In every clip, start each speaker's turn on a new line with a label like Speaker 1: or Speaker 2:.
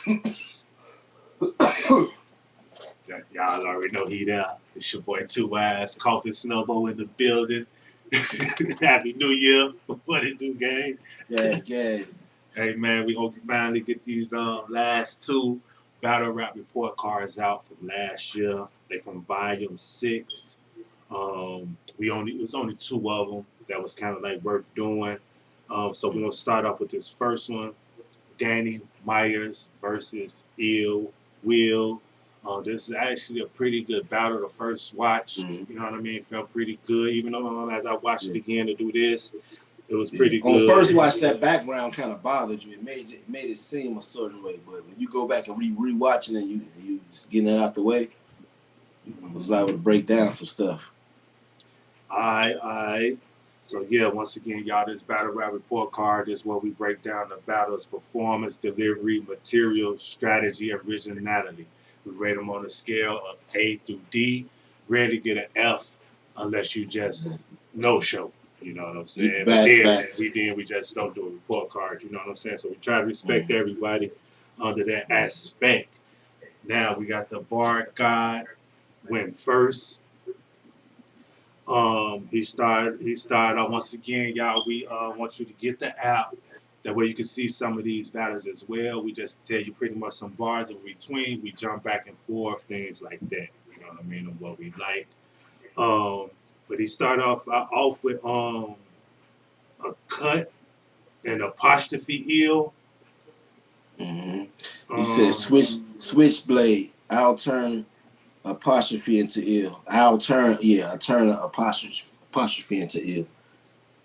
Speaker 1: Y'all already know he there. It's your boy 2eiies, Coffee Snowball in the building. Happy New Year. What it do, gang?
Speaker 2: Yeah.
Speaker 1: Hey man, we hope you finally get these last two battle rap report cards out from last year. They from volume 6. It was only two of them that was kind of like worth doing. So we're gonna start off with this first one. Danny Myers versus ILLWILL. This is actually a pretty good battle. The first watch, you know what I mean, felt pretty good. Even though as I watched it again to do this, it was pretty good.
Speaker 2: On first watch, that background kind of bothered you. It made it seem a certain way. But when you go back and rewatching it, you getting it out the way, I was liable to break down some stuff.
Speaker 1: Alright. So yeah, once again, y'all, this battle rap report card is where we break down the battle's performance, delivery, material, strategy, originality. We rate them on a scale of A through D. Rare to get an F unless you just no show. You know what I'm saying? But then we just don't do a report card. You know what I'm saying? So we try to respect everybody under that aspect. Now we got the Bar God went first. He started out once again, y'all. We want you to get the app. That way you can see some of these battles as well. We just tell you pretty much some bars in between. We jump back and forth, things like that. You know what I mean? And what we like. But he started off with a cut and apostrophe ill.
Speaker 2: He said switchblade. I'll turn apostrophe into ill. I turn apostrophe into ill.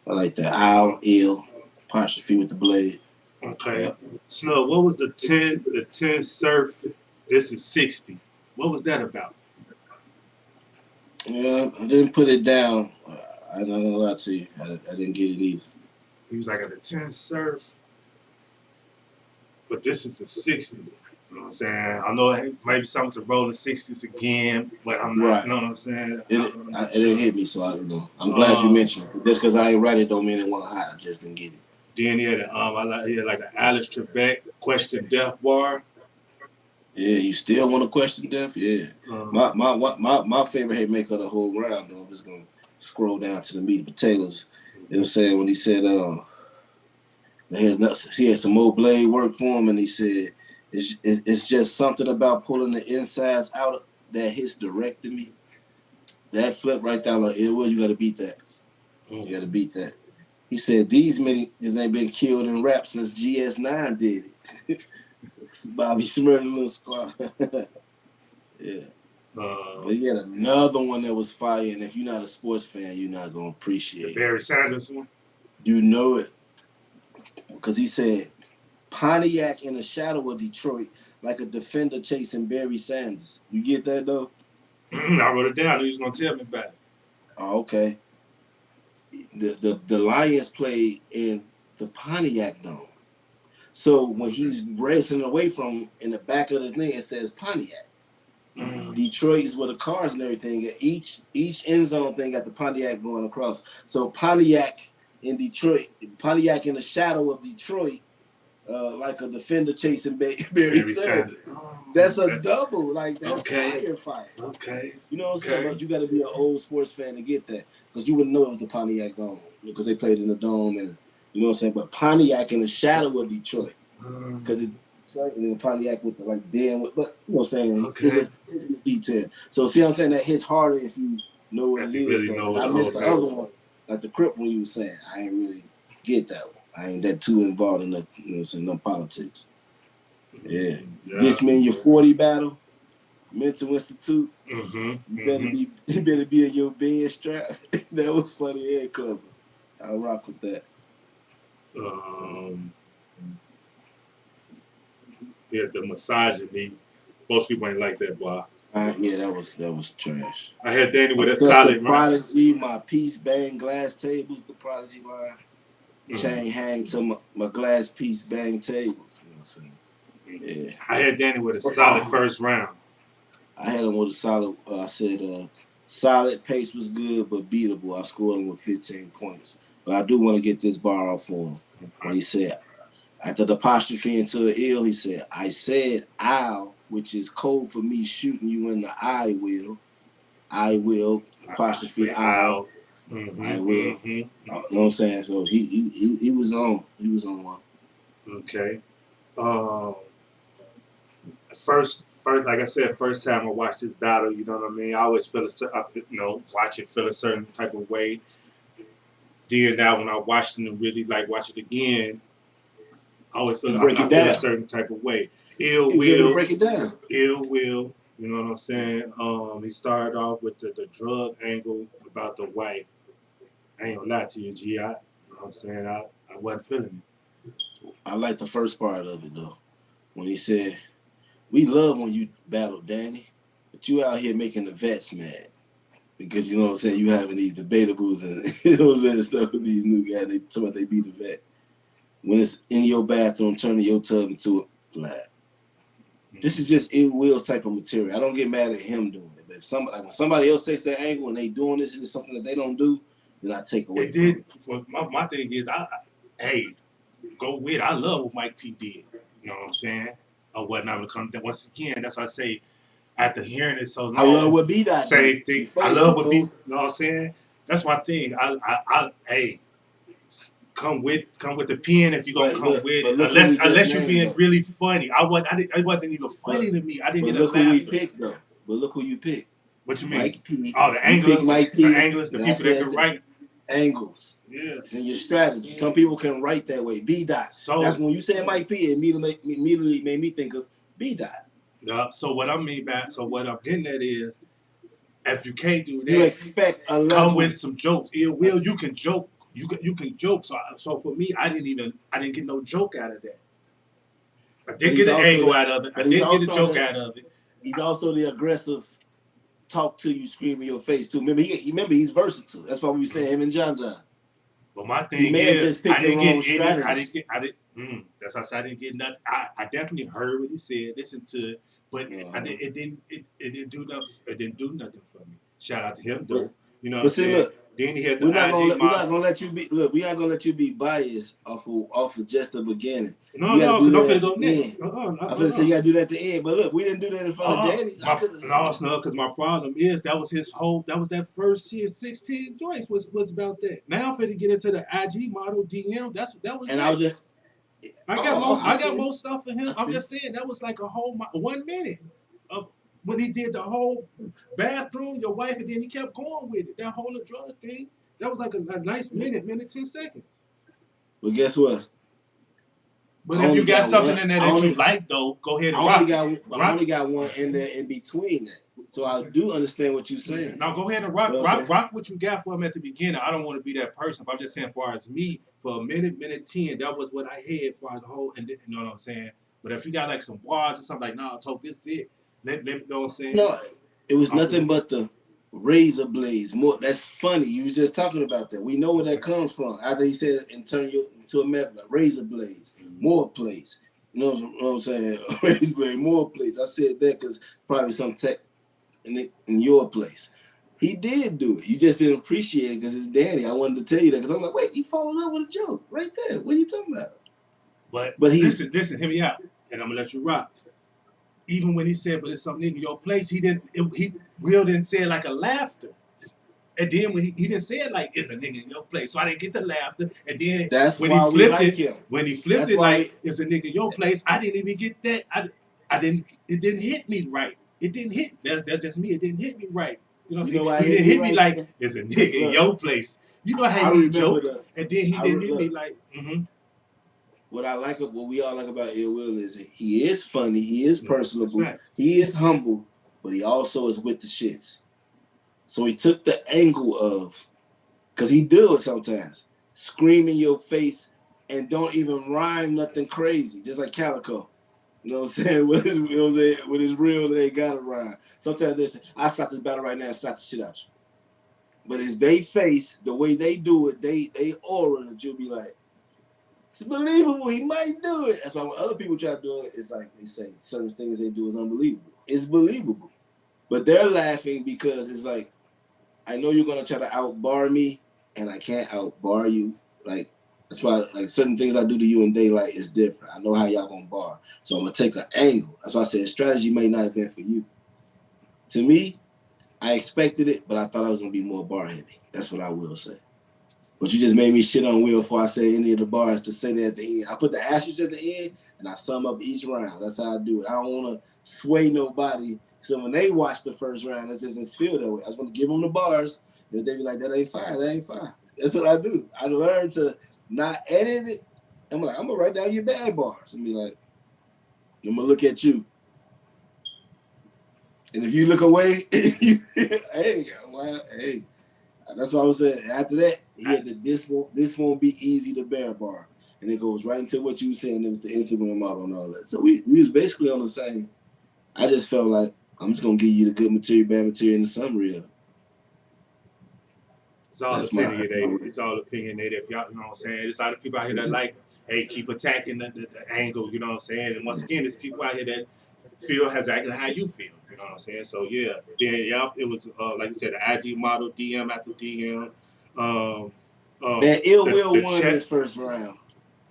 Speaker 2: I like that. I'll ill apostrophe with the blade.
Speaker 1: Okay. Yep. Snug, what was the 10 surf? This is 60. What was that about?
Speaker 2: Yeah, I didn't put it down. I'm not gonna lie to you. I didn't get it either.
Speaker 1: He was like at a 10 surf, but this is a 60. You know what I'm saying? I know it might be something to roll the 60s again, but I'm not. Right. You know what I'm saying?
Speaker 2: It didn't hit me, so I don't know. I'm glad you mentioned it. Just because I ain't write it don't mean it wasn't hot. I just didn't get it.
Speaker 1: Then he had like an Alice Trebek question death bar.
Speaker 2: Yeah, you still want to question death? Yeah. My favorite hit maker of the whole round, though, I'm just gonna scroll down to the meat and potatoes. It was saying when he said he had some more blade work for him, and he said it's just something about pulling the insides out that hits direct to me. That flip right down like ILLWILL, you gotta beat that. You gotta beat that. He said these ain't been killed in rap since GS9 did it. Bobby Smurda little squad. Yeah. But he had another one that was fire, and if you're not a sports fan, you're not gonna appreciate
Speaker 1: the Barry Sanders one.
Speaker 2: You know it. Because he said Pontiac in the shadow of Detroit, like a defender chasing Barry Sanders. You get that though?
Speaker 1: I wrote it down. He was gonna tell me about it.
Speaker 2: Oh, okay. The Lions played in the Pontiac Dome. So when he's racing away from in the back of the thing, it says Pontiac. Detroit is where the cars and everything. Each end zone thing got the Pontiac going across. So Pontiac in Detroit, Pontiac in the shadow of Detroit, like a defender chasing Barry Sanders. That's a double. Like that's fire.
Speaker 1: Okay.
Speaker 2: You know what I'm saying? But you got to be an old sports fan to get that, because you wouldn't know it was the Pontiac Dome because they played in the dome, and you know what I'm saying. But Pontiac in the shadow of Detroit, because it's and Pontiac with the like damn, but you know what I'm saying. It's a detail. So see what I'm saying? That hits harder if you know what it is.
Speaker 1: Really know
Speaker 2: I missed the other one, like the Crip one you were saying. I ain't really get that one. I ain't that too involved in the, you know what I'm saying, no politics. Yeah. This mean your 40 battle, Mental Institute. You better be in your bed strap. That was funny and clever. I'll rock with that.
Speaker 1: Yeah, the misogyny. Most people ain't like that, boy.
Speaker 2: Yeah, that was trash.
Speaker 1: I had Danny with a solid
Speaker 2: Prodigy, my piece bang glass tables, the Prodigy line. Chain hang to my glass piece bang tables. You know what I'm saying? Yeah.
Speaker 1: I had Danny with a solid first round.
Speaker 2: I had him with a solid. I said solid, pace was good, but beatable. I scored him with 15 points. But I do want to get this bar off for him. When he said, After the apostrophe into an ill, he said, I said I'll, which is code for me shooting you in the I will. I will, apostrophe
Speaker 1: Say
Speaker 2: I'll.
Speaker 1: Al. Mm-hmm,
Speaker 2: I will.
Speaker 1: mm-hmm,
Speaker 2: You know what I'm saying? So he was on. He was on one.
Speaker 1: Okay. Um, like I said, first time I watched this battle, you know what I mean. I always watch it feel a certain type of way. Then now when I watched it and really like watch it again,
Speaker 2: You break
Speaker 1: I
Speaker 2: it
Speaker 1: feel a
Speaker 2: down.
Speaker 1: certain type of way. Ill
Speaker 2: He was able to
Speaker 1: will,
Speaker 2: break it down.
Speaker 1: ill will. You know what I'm saying? He started off with the drug angle about the wife. I ain't gonna lie to you, G. You know what I'm saying? I wasn't feeling
Speaker 2: I like the first part of it though. When he said, we love when you battle, Danny, but you out here making the vets mad. Because you know what I'm saying, you having these debatables and you know what I'm saying, stuff with these new guys, they talk about they be the vet. When it's in your bathroom, turning your tub into a flat. This is just ill will type of material. I don't get mad at him doing it. But if when somebody else takes that angle and they doing this and it's something that they don't do, then I take away
Speaker 1: it.
Speaker 2: from
Speaker 1: Did
Speaker 2: it.
Speaker 1: for my thing is hey, go with it. I love what Mike P did. You know what I'm saying? Or whatnot when it comes down. Once again, that's why I say after hearing it so
Speaker 2: I love
Speaker 1: long,
Speaker 2: what B Dot did.
Speaker 1: same thing. I
Speaker 2: He
Speaker 1: love what B.
Speaker 2: told
Speaker 1: You know what I'm saying? That's my thing. Hey, come with the pen if you're gonna come with it.
Speaker 2: look who we just
Speaker 1: Unless you're
Speaker 2: named
Speaker 1: being
Speaker 2: though.
Speaker 1: really funny. It wasn't even
Speaker 2: But
Speaker 1: funny to me. I didn't
Speaker 2: but
Speaker 1: get a
Speaker 2: look who we
Speaker 1: laughter.
Speaker 2: picked though. But look who you picked.
Speaker 1: What you mean?
Speaker 2: Mike P.
Speaker 1: Oh, the
Speaker 2: You pick
Speaker 1: anglers,
Speaker 2: Mike P.
Speaker 1: the
Speaker 2: And I
Speaker 1: people that
Speaker 2: said
Speaker 1: can write.
Speaker 2: angles.
Speaker 1: Yeah.
Speaker 2: It's in your strategy. Some people can write that way. B Dot. That's
Speaker 1: So
Speaker 2: when you said Mike P. It immediately made me think of B Dot.
Speaker 1: so what I mean back. So what I'm getting at is, if you can't do
Speaker 2: You
Speaker 1: that,
Speaker 2: expect a
Speaker 1: come with
Speaker 2: level.
Speaker 1: some jokes. Ill will, you can joke. You can joke. So for me, I didn't get no joke out of that. I
Speaker 2: But
Speaker 1: did
Speaker 2: he's
Speaker 1: get an
Speaker 2: also
Speaker 1: angle
Speaker 2: the
Speaker 1: out of it. I
Speaker 2: but he's
Speaker 1: didn't get a
Speaker 2: also
Speaker 1: joke
Speaker 2: the
Speaker 1: out of it.
Speaker 2: he's also the aggressive talk to you, scream in your face too. Remember he's versatile. That's why we were saying him and John John.
Speaker 1: But my
Speaker 2: He
Speaker 1: thing
Speaker 2: may have
Speaker 1: is,
Speaker 2: just picked the wrong strategy.
Speaker 1: That's why I said I didn't get nothing. I definitely heard what he said, listened to it, but it didn't do nothing. It didn't do nothing for me. Shout out to him
Speaker 2: But
Speaker 1: though. You know what I'm
Speaker 2: but see,
Speaker 1: saying?
Speaker 2: look,
Speaker 1: Then he had the IG
Speaker 2: we're not
Speaker 1: model.
Speaker 2: gonna let you be we're not gonna let you be biased off of just the beginning.
Speaker 1: No,
Speaker 2: You got to
Speaker 1: no,
Speaker 2: do
Speaker 1: because I'm
Speaker 2: that
Speaker 1: finna
Speaker 2: at
Speaker 1: go
Speaker 2: the
Speaker 1: next.
Speaker 2: end. I'm gonna say you gotta do that at the end. But look, we didn't do that in front of Danny's. I
Speaker 1: My
Speaker 2: could have.
Speaker 1: no, no, because my problem is that was that first year 16 joints was about that. Now I'm finna get into the IG model DM. That was
Speaker 2: And I was just,
Speaker 1: next. I got
Speaker 2: feel you.
Speaker 1: most stuff for him.
Speaker 2: I
Speaker 1: I'm
Speaker 2: feel you.
Speaker 1: just saying that was like a whole 1 minute of when he did the whole bathroom, your wife, and then he kept going with it. That whole drug thing. That was like a nice minute 10 seconds.
Speaker 2: But guess what?
Speaker 1: But
Speaker 2: I
Speaker 1: if you
Speaker 2: only
Speaker 1: got
Speaker 2: got
Speaker 1: something
Speaker 2: one.
Speaker 1: in there that you like, though, go ahead and rock it.
Speaker 2: I
Speaker 1: Rock
Speaker 2: only
Speaker 1: it.
Speaker 2: got one in there in between that. So I do understand what you're saying.
Speaker 1: Now go ahead and
Speaker 2: You know what I'm saying?
Speaker 1: rock what you got for him at the beginning. I don't want to be that person, but I'm just saying, as far as me, for a minute 10, that was what I had for the whole. And you know what I'm saying. But if you got like some bars or something like, nah, talk this is it. Let me know what I'm saying.
Speaker 2: No, it was
Speaker 1: I'm
Speaker 2: nothing
Speaker 1: finna,
Speaker 2: but the razor blades. More. That's funny. You was just talking about that. We know where that comes from. After he said, and turn you into a method, razor blades, more plates. You know what I'm saying? Razor blade, more plates. I said that because probably some tech in your place. He did do it. You just didn't appreciate it because it's Danny. I wanted to tell you that because I'm like, wait, he followed up with a joke right there. What are you talking about?
Speaker 1: but
Speaker 2: But he's
Speaker 1: listen, hear me out, and I'm gonna let you rock. Even when he said, "But it's something in your place," he didn't. He Will didn't say it like a laughter. And then when he didn't say it like it's a nigga in your place, so I didn't get the laughter. And then
Speaker 2: that's why we like him.
Speaker 1: When he flipped
Speaker 2: That's
Speaker 1: it
Speaker 2: why
Speaker 1: like
Speaker 2: we.
Speaker 1: it's a nigga in your place, I didn't even get that. I didn't. It didn't hit me right. It didn't hit. That's just me. It didn't hit me right. You know what
Speaker 2: You
Speaker 1: I'm
Speaker 2: know
Speaker 1: saying?
Speaker 2: why it
Speaker 1: He
Speaker 2: hit
Speaker 1: didn't
Speaker 2: me
Speaker 1: hit me
Speaker 2: right?
Speaker 1: like it's a
Speaker 2: Because
Speaker 1: nigga in
Speaker 2: look,
Speaker 1: your place. You know how
Speaker 2: I
Speaker 1: he
Speaker 2: remember
Speaker 1: joke, and then he didn't hit me
Speaker 2: look.
Speaker 1: like.
Speaker 2: What I like, what we all like about Ill Will is he is funny, he is
Speaker 1: That's
Speaker 2: personable,
Speaker 1: facts.
Speaker 2: he is humble, but he also is with the shits. So he took the angle of, because he do it sometimes, scream in your face and don't even rhyme nothing crazy, just like Calico. You know what I'm saying? With his real, they gotta rhyme. Sometimes they say, I stop this battle right now and slap the shit out you. But as they face, the way they do it, they aura that you'll be like, it's believable. He might do it. That's why when other people try to do it, it's like they say certain things they do is unbelievable. It's believable. But they're laughing because it's like, I know you're gonna try to outbar me, and I can't outbar you. Like, That's why, like, certain things I do to you in daylight is different. I know how y'all gonna bar, so I'm gonna take an angle. That's why I said strategy may not have been for you. To me, I expected it, but I thought I was gonna be more bar heavy. That's what I will say. But you just made me shit on Will before I say any of the bars to say that at the end. I put the asterisk at the end and I sum up each round. That's how I do it. I don't want to sway nobody. So when they watch the first round, it doesn't feel that way. I just want to give them the bars. And if they be like, that ain't fire, that ain't fire. That's what I do. I learned to not edit it. I'm like, I'm going to write down your bad bars and be like, I'm going to look at you. And if you look away, hey, well, hey. That's what I was saying. After that, he had the this won't be easy to bear bar. And it goes right into what you were saying with the Instagram model and all that. So we was basically on the same. I just felt like I'm just gonna give you the good material, bad material, and the summary of it.
Speaker 1: It's all opinionated. It's all opinionated. If y'all, you know what I'm saying? There's a lot of people out here that like, hey, keep attacking the angle, you know what I'm saying? And once again, there's people out here that feel has acted how you feel, you know what I'm saying? So yeah, then it was like I said, the IG model, DM after DM.
Speaker 2: That ILLWILL won his first round.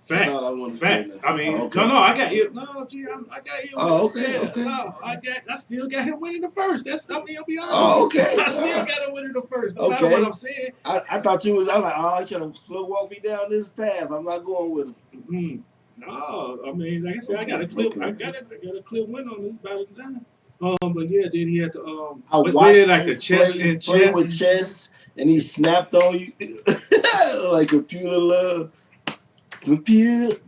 Speaker 1: Facts. I mean, okay. No, I got it. No, gee, I got it.
Speaker 2: Oh, okay, yeah, okay.
Speaker 1: No, I still got him winning the first. I'll be honest.
Speaker 2: Oh, okay.
Speaker 1: I still got him winning the first. No matter what I'm saying.
Speaker 2: I thought you was. I'm like, oh, you trying to slow walk me down this path. I'm not going with him.
Speaker 1: Mm-hmm. No, I mean, like I said, I got a clip. I got a clip win on this battle today. But yeah, then he had to
Speaker 2: what is
Speaker 1: like the chess and chess
Speaker 2: with chess, and he snapped on you like computer love. Computer.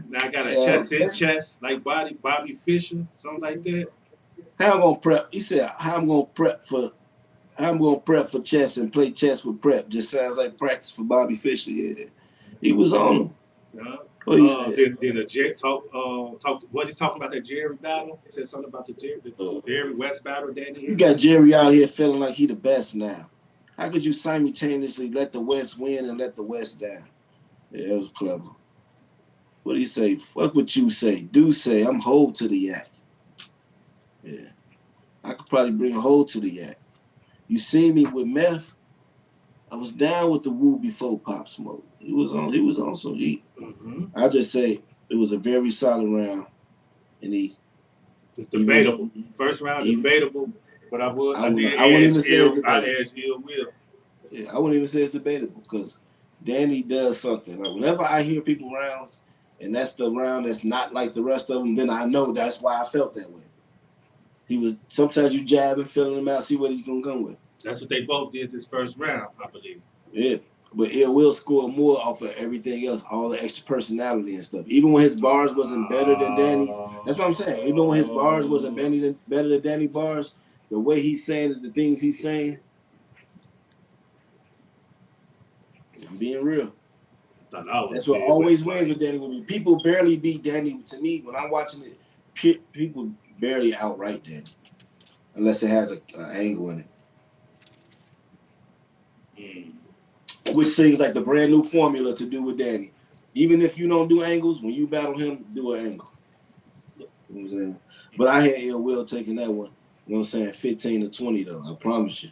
Speaker 1: Now I got a chess in chess like Bobby Fischer, something like that.
Speaker 2: How I'm gonna prep? He said, how I'm gonna prep for chess and play chess with prep. Just sounds like practice for Bobby Fischer. Yeah, he was on him.
Speaker 1: Yeah. Then the Jerry talk. What he talking about that Jerry battle? He said something about the Jerry West battle. Danny,
Speaker 2: you got Jerry out here feeling like he the best now. How could you simultaneously let the West win and let the West down? Yeah, it was clever. What do you say? Fuck what you say. Do say I'm hold to the yak. Yeah, I could probably bring a hold to the yak. You see me with meth. I was down with the woo before Pop Smoke. He was on some heat.
Speaker 1: Mm-hmm.
Speaker 2: I just say it was a very solid round, and
Speaker 1: it's debatable. First round debatable, but I wouldn't even say ILLWILL.
Speaker 2: Yeah, I wouldn't even say it's debatable because Danny does something. Like whenever I hear people rounds, and that's the round that's not like the rest of them, then I know that's why I felt that way. He was sometimes you jabbing, feeling him out, see what he's gonna come with.
Speaker 1: That's what they both did this first round, I believe.
Speaker 2: Yeah, but ILLWILL scored more off of everything else, all the extra personality and stuff. Even when his bars wasn't better than Danny's, that's what I'm saying. Even when his bars wasn't better than Danny bars, the way he's saying it, the things he's saying, I'm being real. That's what always wins with Danny with me. People barely beat Danny. To me, when I'm watching it, people barely outright Danny, unless it has an angle in it. Which seems like the brand new formula to do with Danny. Even if you don't do angles, when you battle him, do an angle. You know what I'm saying? But I had ILLWILL taking that one. You know what I'm saying? 15 to 20 though. I promise you.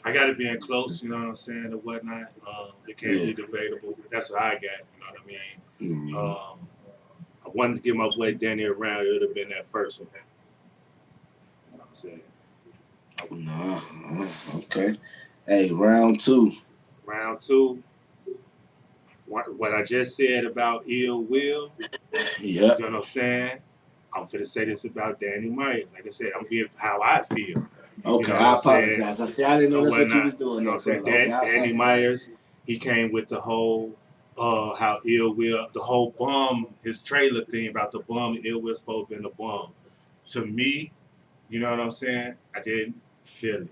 Speaker 1: I got it being close, you know what I'm saying, and whatnot. It can't be debatable. That's what I got, you know what I mean? I wanted to give my boy Danny a round. It would have been that first one. You know what I'm saying?
Speaker 2: Okay. Hey, round two.
Speaker 1: Round two. What I just said about ILLWILL, you know what I'm saying? I'm finna say this about Danny Myers. Like I said, I'm being how I feel.
Speaker 2: Okay, you know I apologize. I said I didn't know that's what you was doing.
Speaker 1: You know what I'm saying? Danny Myers, he came with the whole how ILLWILL, the whole bum, his trailer thing about the bum, ILLWILL supposed to be the bum. To me, you know what I'm saying? I didn't feel it.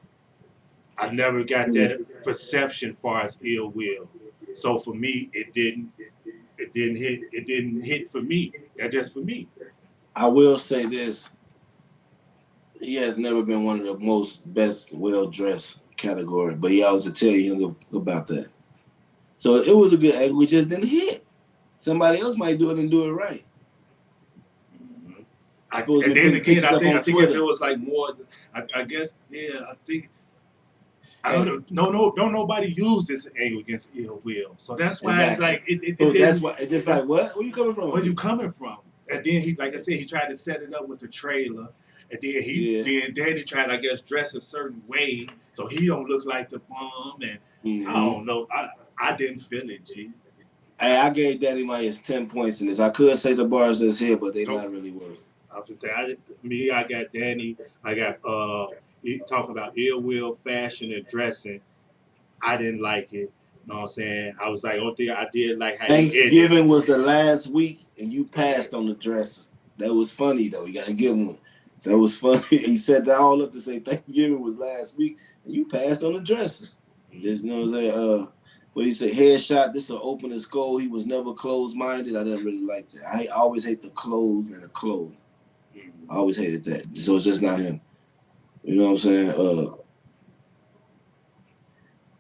Speaker 1: I never got that perception far as ILLWILL. So for me, it didn't hit for me. That's just for me.
Speaker 2: I will say this. He has never been one of the most best well-dressed category, but he always will tell you about that. So it was a good angle. We just didn't hit. Somebody else might do it and do it right.
Speaker 1: And then again, I think if it was like more, I guess, yeah, I think I don't know. Don't nobody use this angle against Ill Will. So that's why it's
Speaker 2: exactly.
Speaker 1: like it
Speaker 2: So that's
Speaker 1: didn't.
Speaker 2: why it's just like, what? Where you coming from
Speaker 1: Where
Speaker 2: with
Speaker 1: you
Speaker 2: it?
Speaker 1: coming from? And then he, like I said, he tried to set it up with the trailer, and
Speaker 2: Yeah.
Speaker 1: then Danny tried, I guess, dress a certain way so he don't look like the bum. And I don't know. I didn't feel it, G.
Speaker 2: Hey, I gave Daddy Myers 10 points in this. I could say the bars that's here, but they
Speaker 1: Nope.
Speaker 2: not really worth.
Speaker 1: I was just saying, I got Danny. I got talking about ill will, fashion, and dressing. I didn't like it. You know what I'm saying? I was like, only thing I did like how he ended.
Speaker 2: Thanksgiving was the last week, and you passed on the dresser. That was funny though. You gotta give him. That was funny. He set that all up to say Thanksgiving was last week, and you passed on the dresser. Just, you know what I'm saying? What he said, headshot. This will open his goal. He was never closed minded. I didn't really like that. I always hate the close and the close. I always hated that. So it's just not him. You know what I'm saying?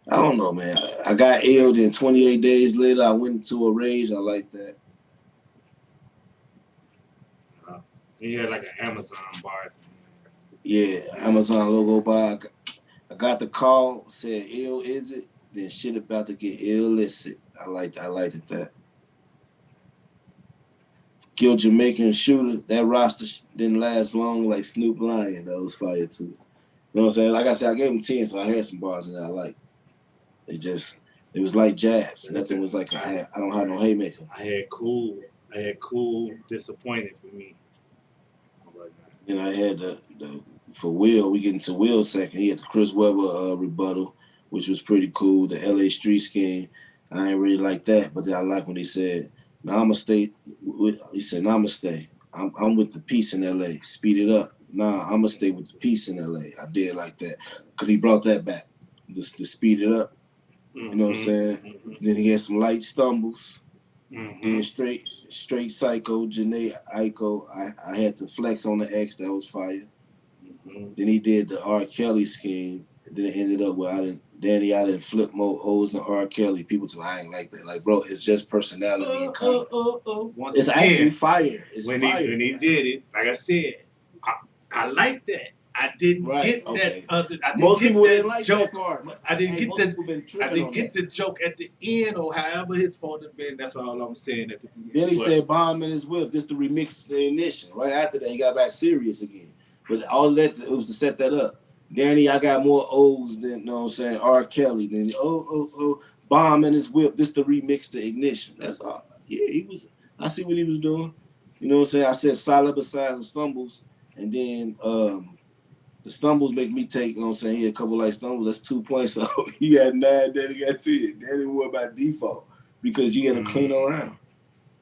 Speaker 2: I don't know, man. I got ill, then 28 days later, I went into a rage. I like that.
Speaker 1: He had like an Amazon bar.
Speaker 2: Yeah, Amazon logo bar. I got the call, said, ill, is it? Then shit about to get illicit. I liked it that. Kill Jamaican shooter. That roster didn't last long like Snoop Lion. That was fire too. You know what I'm saying? Like I said, I gave him 10, so I had some bars that I like. It was like jabs. Nothing was like I don't have no haymaker.
Speaker 1: I had cool disappointed for me.
Speaker 2: Then I had for Will, we get into Will's second. He had the Chris Webber rebuttal, which was pretty cool. The LA Street Scheme, I ain't really like that, but then I like when he said, "Namaste." He said, "Namaste. I'm with the peace in LA. Speed it up. Nah, I'm gonna stay with the peace in LA." I did like that because he brought that back, just to speed it up. You know what I'm saying? Then he had some light stumbles. Then straight psycho, Janae Aiko. I had to flex on the X, that was fire. Then he did the R. Kelly scheme. And then it ended up where I didn't flip more O's than R. Kelly. People tell I ain't like that. Like, bro, it's just personality and comedy.
Speaker 1: Once
Speaker 2: it's
Speaker 1: again,
Speaker 2: actually fire. It's
Speaker 1: when
Speaker 2: fire.
Speaker 1: When he did it, like I said, I like that. I didn't get that.
Speaker 2: Most people didn't like
Speaker 1: joke.
Speaker 2: That part.
Speaker 1: I didn't get the joke at the end or however his supposed to been. That's all I'm saying at the beginning.
Speaker 2: Then he said bomb in his whip. This to remix the ignition. Right after that, he got back serious again. But all that it was to set that up. Danny, I got more O's than, you know what I'm saying, R. Kelly. Then bomb in his whip. This to remix the ignition. That's all. Yeah, he was. I see what he was doing. You know what I'm saying? I said solid besides the stumbles, and then the stumbles make me take, you know what I'm saying, he had a couple light stumbles. That's 2 points. So he had 9, Danny got 10. Danny won by default because you got to clean around.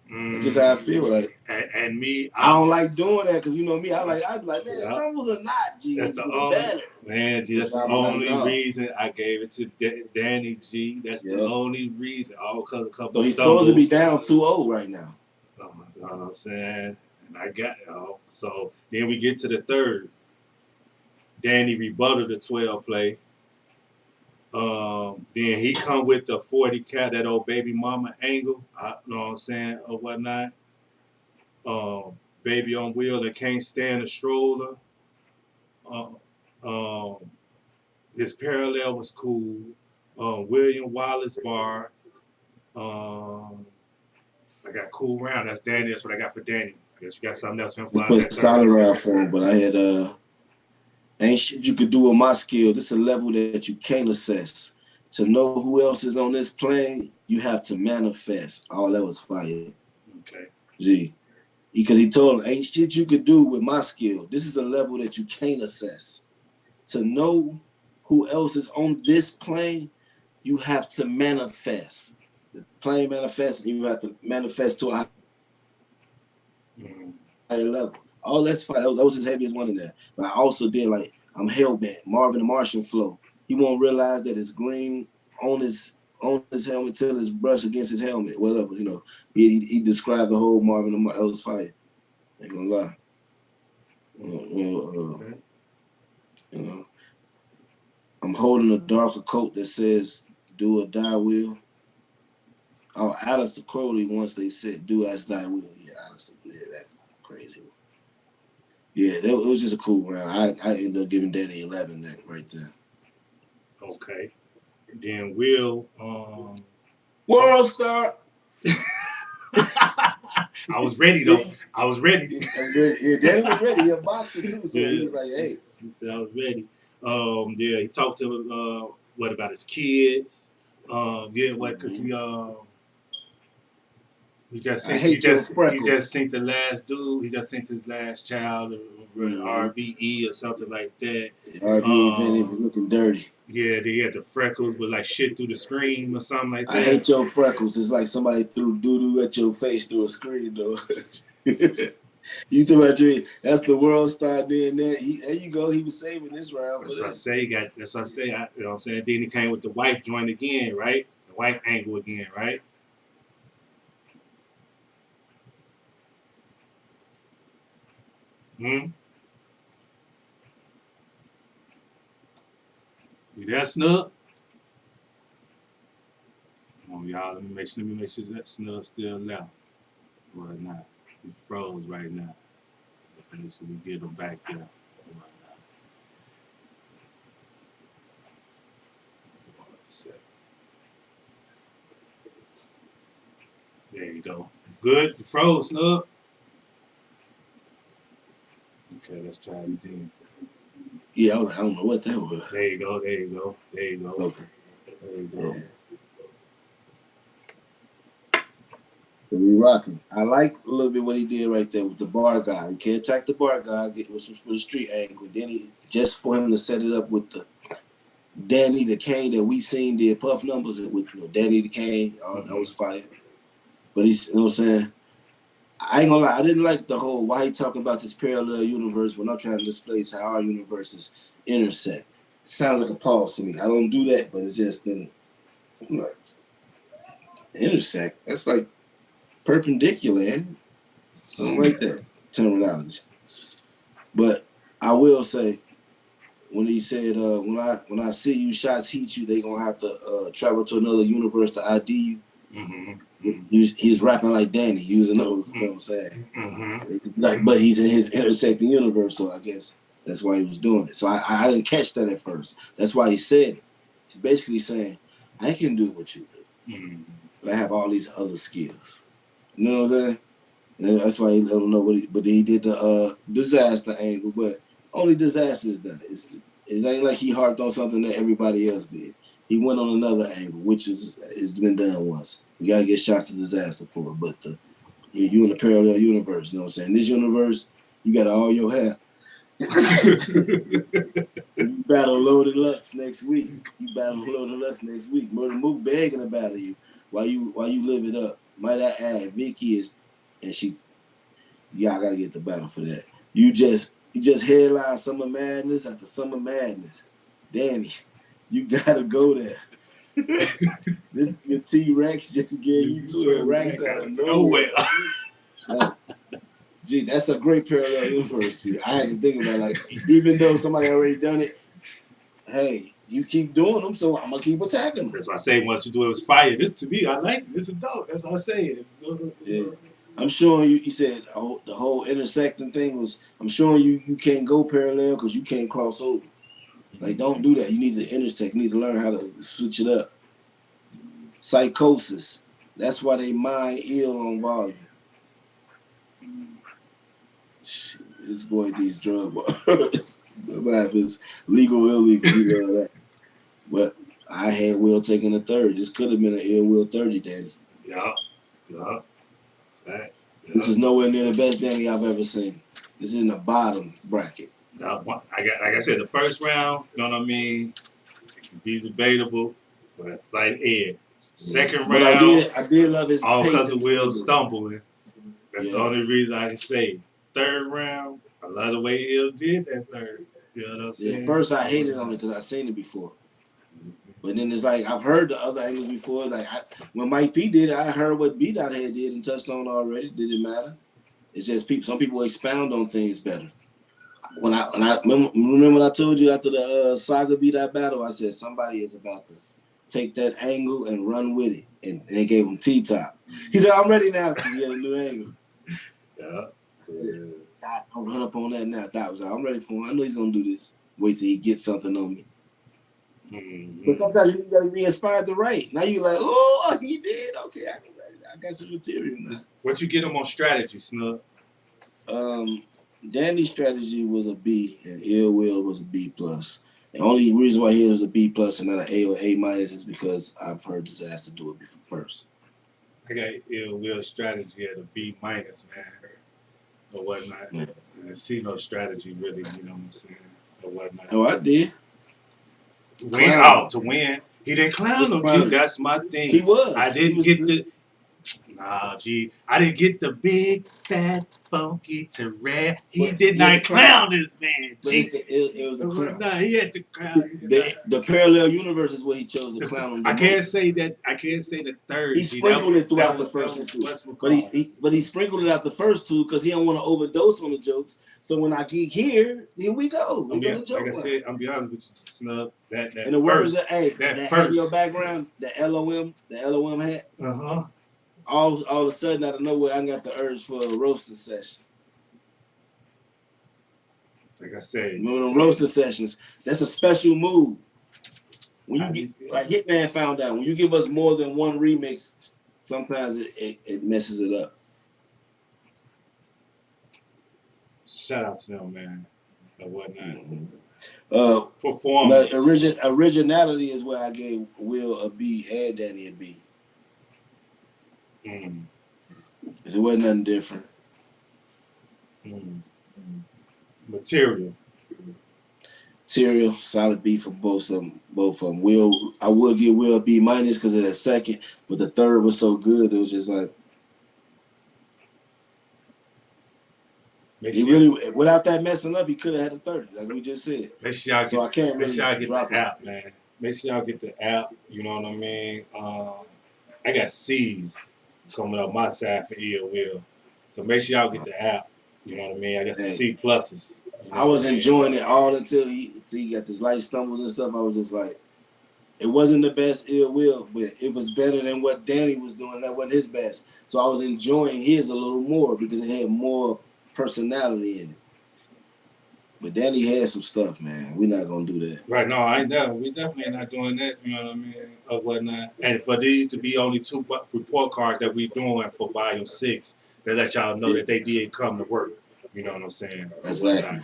Speaker 2: That's just how I feel. Like,
Speaker 1: and me,
Speaker 2: I don't like doing that because you know me. I'd be like, man, stumbles are not, G.
Speaker 1: That's the only man, G. That's the only reason I gave it to Danny, G. That's the only reason. All because a couple. So
Speaker 2: he's supposed to be down 2-0 right now.
Speaker 1: You know what I'm saying? And I got so then we get to the third. Danny rebutted the 12 play. Then he come with the 40 cat, that old baby mama angle, you know what I'm saying, or whatnot. Baby on wheel that can't stand a stroller. His parallel was cool. William Wallace bar. I got cool round. That's Danny. That's what I got for Danny. I guess you got something else for him.
Speaker 2: Put solid round for him, but I had ain't shit you could do with my skill. This is a level that you can't assess. To know who else is on this plane, you have to manifest. Oh, that was fire.
Speaker 1: Okay.
Speaker 2: Gee. Because he told him, ain't shit you could do with my skill. This is a level that you can't assess. To know who else is on this plane, you have to manifest. The plane manifests, and you have to manifest to a higher level. Oh, that's fine. That was his heaviest one in there. But I also did like I'm hellbent, Marvin the Martian flow. He won't realize that it's green on his helmet till it's brushed against his helmet. Whatever, you know. He described the whole Marvin the Martian. That was fire. Ain't gonna lie. You know, I'm holding a darker coat that says "Do or Die Will." Oh, Alex Crowley once they said "Do as Die Will." Yeah, Alex, yeah, that crazy one. Yeah, it was just a cool round. I ended up giving Danny 11 that right there.
Speaker 1: Okay. Then Will.
Speaker 2: World star.
Speaker 1: I was ready though.
Speaker 2: See,
Speaker 1: I was ready.
Speaker 2: I'm ready. Yeah, Danny was ready. He a boxer too, so he
Speaker 1: Yeah,
Speaker 2: was like, "Hey,
Speaker 1: he said I was ready. Yeah, he talked to him. What about his kids? Yeah, what? Because he just
Speaker 2: I
Speaker 1: sent
Speaker 2: hate your
Speaker 1: he just
Speaker 2: freckles."
Speaker 1: sent the last dude. He just sent his last child, RBE or something like that.
Speaker 2: RB Infinity
Speaker 1: Um,
Speaker 2: was looking dirty.
Speaker 1: yeah, they had the freckles with like shit through the screen or something like
Speaker 2: I
Speaker 1: that.
Speaker 2: hate your freckles. It's like somebody threw doo doo at your face through a screen, though. You talking about your, that's the world star doing that. There you go. He was saving this round for
Speaker 1: That's what I
Speaker 2: that.
Speaker 1: say. That's what I say. You know what I'm saying? Then he came with the wife joint again, right? The wife angle again, right? Hmm. You there, Snug? Come on, y'all. Let me make sure that Snug's still left. Right now. He froze right now. Let me see we get him back there. Right now. One second. There you go. Good. You froze, Snug. Okay, let's try it again.
Speaker 2: Yeah, I don't know what that was.
Speaker 1: There you go. There you go. There you go.
Speaker 2: Okay.
Speaker 1: There you
Speaker 2: Yeah.
Speaker 1: go.
Speaker 2: So we rocking. I like a little bit what he did right there with the bar guy. He can't attack the bar guy, get was for the street angle. Then he just for him to set it up with the Danny the Kane that we seen did puff numbers with Danny the Kane. That was fire. But he's, you know what I'm saying? I ain't gonna lie, I didn't like the whole why he talking about this parallel universe when I'm trying to displace how our universes intersect. Sounds like a pause to me. I don't do that, but it's just then I'm like intersect. That's like perpendicular. I don't like that terminology. But I will say when he said when I see you shots heat you, they gonna have to travel to another universe to ID you. He's rapping like Danny, using those, you know what I'm saying? Like, but he's in his intersecting universe, so I guess that's why he was doing it. So I didn't catch that at first. That's why he said it. He's basically saying, I can do what you do, but I have all these other skills. You know what I'm saying? And that's why he let him know what but he did the disaster angle, but only disaster is done. It ain't like he harped on something that everybody else did. He went on another angle, which has been done once. We gotta get shots to disaster for it. But you in a parallel universe, you know what I'm saying? This universe, you got all your hair. You battle Loaded Lux next week. Murder Mook begging to battle you while you live it up. Might I add, Vicky is, and y'all gotta get the battle for that. You just headline Summer Madness after Summer Madness. Danny, you gotta go there. Your T-Rex just gave you 12 racks out of nowhere. Like, gee, that's a great parallel universe. Gee. I had to think about it, like, even though somebody already done it, hey, you keep doing them, so I'm gonna keep attacking them.
Speaker 1: That's why I say once you do it was fire. This to me, I like it. This is dope. That's what I say.
Speaker 2: Yeah. I'm showing you. He said the whole intersecting thing was. I'm showing you can't go parallel because you can't cross over. Like, don't do that. You need to intersect. You need to learn how to switch it up. Psychosis. That's why they mind ill on volume. This boy these drug bars. If it's legal, illegal, we love that. But I had Will taking a third. This could have been an ill Will 30, Danny.
Speaker 1: Yeah. That's right.
Speaker 2: This is nowhere near the best Danny I've ever seen. This is in the bottom bracket.
Speaker 1: Like I said, the first round, you know what I mean? It can be debatable, but it's like Ed. Second
Speaker 2: But
Speaker 1: round,
Speaker 2: I did love his
Speaker 1: all because
Speaker 2: pacing.
Speaker 1: of Will stumbling. That's the
Speaker 2: Yeah.
Speaker 1: only reason I can say. Third round, I love the way Ill did that third. You know what I'm saying?
Speaker 2: Yeah, first I hated on it because I seen it before. But then it's like I've heard the other angles before. Like when Mike P did it, I heard what B Dot Head did and touched on already. Did it matter? It's just some people expound on things better. When I remember when I told you after the Saga B Dot battle, I said somebody is about to take that angle and run with it, and they gave him T-top. He said, "I'm ready now because he had a new angle."
Speaker 1: Yeah. So,
Speaker 2: Don't run up on that now. Dot was like, "I'm ready for him. I know he's gonna do this. Wait till he gets something on me." But sometimes you gotta be inspired to write. Now you like, oh, he did. Okay, I got some material now.
Speaker 1: What you get him on strategy, Snug?
Speaker 2: Danny's strategy was a B, and Ill Will was a B plus. The only reason why he was a B plus and not an A or A minus is because I've heard Disaster do it before first.
Speaker 1: I got Ill Will strategy at a B minus, man, or whatnot.
Speaker 2: Yeah.
Speaker 1: I didn't see no strategy really, you know what I'm saying, or whatnot.
Speaker 2: Oh, I did.
Speaker 1: Win out to win. He didn't clown him, G. That's my thing.
Speaker 2: He was.
Speaker 1: I didn't get the. Nah, G. I didn't get the big fat funky to red. He did not clown this man, G.
Speaker 2: It was a clown.
Speaker 1: Nah, he had to clown.
Speaker 2: The parallel universe is what he chose to clown him.
Speaker 1: I can't say that. I can't say the third.
Speaker 2: He sprinkled it throughout the first two, but he sprinkled it out the first two because he don't want to overdose on the jokes. So when I get here we go.
Speaker 1: Like I said, I'm be honest with you, Snub. That
Speaker 2: and the
Speaker 1: first,
Speaker 2: words that first, your background, the LOM hat. All of a sudden, out of nowhere, I got the urge for a roasting session.
Speaker 1: Like I said,
Speaker 2: remember the roasting sessions? That's a special move. When you get, like Hitman found out, when you give us more than one remix, sometimes it messes it up.
Speaker 1: Shout out to them, man. Or whatnot.
Speaker 2: Performance. Originality is where I gave Will a B and Danny a B. Because it wasn't nothing different.
Speaker 1: Material,
Speaker 2: solid B for both of them. Will, I would give Will a B minus because of that second, but the third was so good. It was just like he really, without that messing up, he could have had a 30, like we just said.
Speaker 1: Make sure y'all get the app, man. Make sure y'all get the app. You know what I mean? I got C's coming up my side for Ill Will, so make sure y'all get the app. You know what I mean? I got some C pluses. You know
Speaker 2: I was enjoying it all until he got this light stumbles and stuff. I was just like, it wasn't the best Ill Will, but it was better than what Danny was doing. That wasn't his best. So I was enjoying his a little more because it had more personality in it. But Danny had some stuff, man. We're not gonna do that.
Speaker 1: Right? No, I ain't never. We definitely not doing that. You know what I mean? Or whatnot. And for these to be only 2 report cards that we doing for Volume 6, they let y'all know that they did come to work. You know what I'm saying?
Speaker 2: Exactly.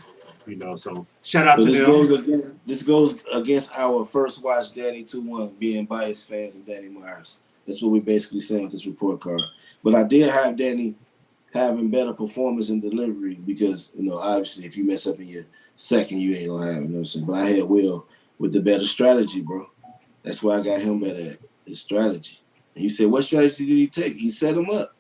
Speaker 1: You know, so shout out to them.
Speaker 2: This goes against our first watch, Danny 2-1, being biased fans of Danny Myers. That's what we're basically saying with this report card. But I did have Danny having better performance and delivery because, you know, obviously if you mess up in your second, you ain't gonna have it, you know what I'm saying? But I had Will with the better strategy, bro. That's why I got him better at his strategy. And you said, what strategy did he take? He set him up.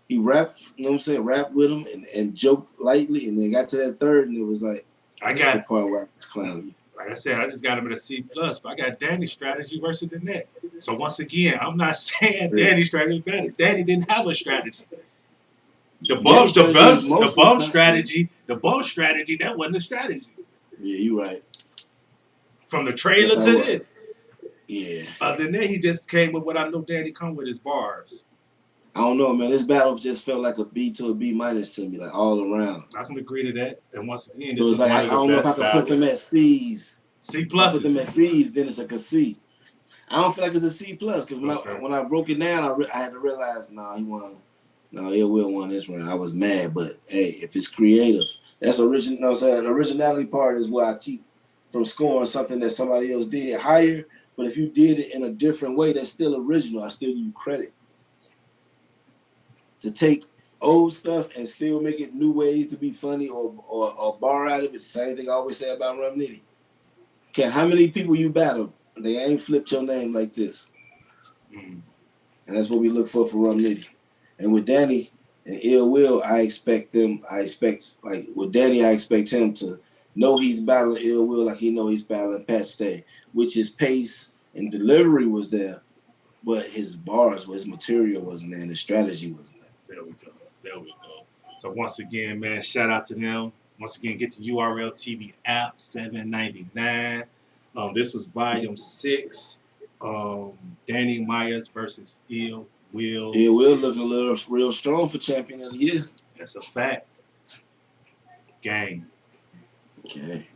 Speaker 2: He rapped, you know what I'm saying, rapped with him and joked lightly, and then got to that third, and it was like,
Speaker 1: I got
Speaker 2: the part where I was clowning you.
Speaker 1: Like I said, I just got him at a C plus, but I got Danny's strategy versus the net. So once again, I'm not saying Danny's strategy was better. Danny didn't have a strategy. The bum strategy, that wasn't a strategy.
Speaker 2: Yeah, you're right.
Speaker 1: From the trailer to this.
Speaker 2: Yeah.
Speaker 1: Other than that, he just came with what I know Danny come with his bars.
Speaker 2: I don't know, man. This battle just felt like a B to a B minus to me, like all around.
Speaker 1: I can agree to that. And once again,
Speaker 2: so this was like, I don't know if I can put them at C's.
Speaker 1: C pluses.
Speaker 2: If I put them at C's, then it's like a C. I don't feel like it's a C plus because when I broke it down, I had to realize, he won. No, Ill Will won this round. I was mad, but hey, if it's creative, that's original. You know what I'm saying? The originality part is what I keep from scoring something that somebody else did higher. But if you did it in a different way, that's still original. I still give you credit. To take old stuff and still make it new ways to be funny or bar out of it. The same thing I always say about Rum Nitty. Okay, how many people you battle? They ain't flipped your name like this. And that's what we look for Rum Nitty. And with Danny and Ill Will, I expect with Danny, I expect him to know he's battling Ill Will like he know he's battling Pat Stay, which his pace and delivery was there, but his bars, his material wasn't there, and his strategy wasn't there.
Speaker 1: There we go. So once again, man, shout out to them. Once again, get the URL TV app, $7.99. This was Volume 6. Danny Myers versus Ill Will.
Speaker 2: Ill Will looking real strong for Champion of the Year.
Speaker 1: That's a fact. Gang.
Speaker 2: Okay.